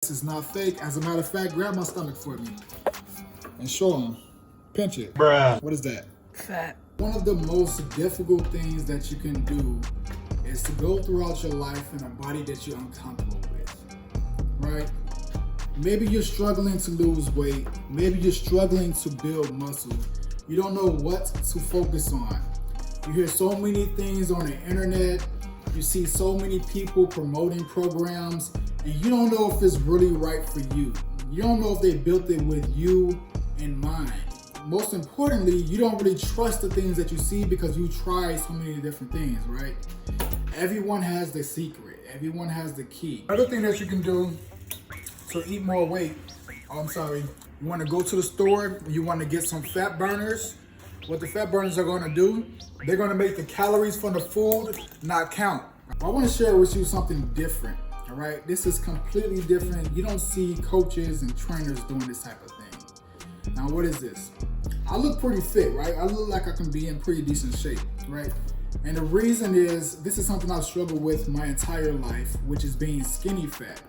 This is not fake. As a matter of fact, grab my stomach for me and show them. Pinch it. Bruh. What is that? Fat. One of the most difficult things that you can do is to go throughout your life in a body that you're uncomfortable with, right? Maybe you're struggling to lose weight. Maybe you're struggling to build muscle. You don't know what to focus on. You hear so many things on the internet. You see so many people promoting programs, and you don't know if it's really right for you. You don't know if they built it with you in mind. Most importantly, you don't really trust the things that you see because you try so many different things, right? Everyone has the secret. Everyone has the key. Other thing that you can do to eat more weight, you want to go to the store and you want to get some fat burners. What the fat burners are going to do, they're going to make the calories from the food not count. I want to share with you something different, all right? This is completely different. You don't see coaches and trainers doing this type of thing. Now, what is this? I look pretty fit, right? I look like I can be in pretty decent shape, right? And the reason is, this is something I've struggled with my entire life, which is being skinny fat.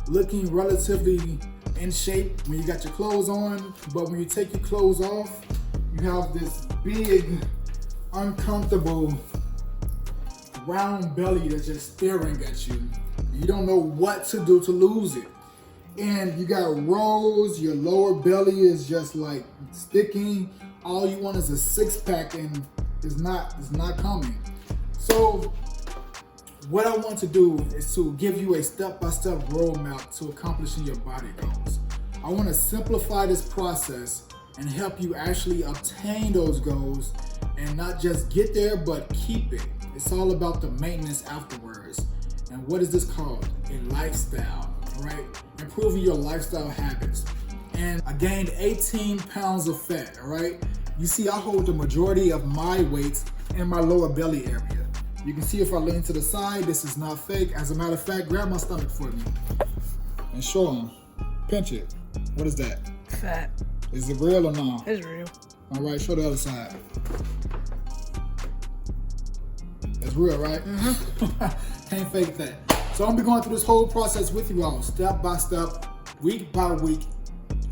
Looking relatively in shape when you got your clothes on, but when you take your clothes off, you have this big, uncomfortable, round belly that's just staring at you. You don't know what to do to lose it. And you got rolls, your lower belly is just like sticking. All you want is a six-pack and it's not coming. So what I want to do is to give you a step-by-step roadmap to accomplishing your body goals. I want to simplify this process and help you actually obtain those goals and not just get there, but keep it. It's all about the maintenance afterwards. And what is this called? A lifestyle, all right? Improving your lifestyle habits. And I gained 18 pounds of fat, all right? You see, I hold the majority of my weight in my lower belly area. You can see if I lean to the side, this is not fake. As a matter of fact, grab my stomach for me and show them. Pinch it. What is that? Fat. Is it real or not? It's real. All right, show the other side. It's real, right? Mm-hmm. Can't fake that. So I'm gonna be going through this whole process with you all, step by step, week by week,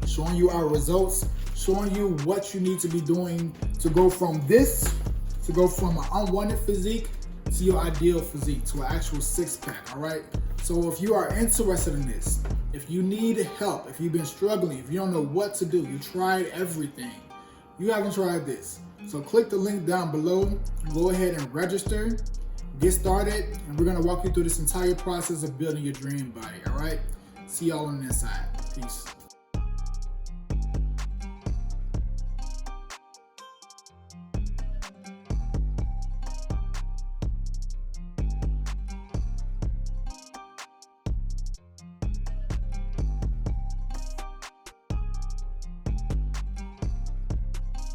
showing you our results, showing you what you need to be doing to go from this, to go from an unwanted physique to your ideal physique, to an actual six-pack, all right? So if you are interested in this, if you need help, if you've been struggling, if you don't know what to do, you tried everything, you haven't tried this. So click the link down below, go ahead and register, get started, and we're gonna walk you through this entire process of building your dream body, all right? See y'all on the inside. Peace.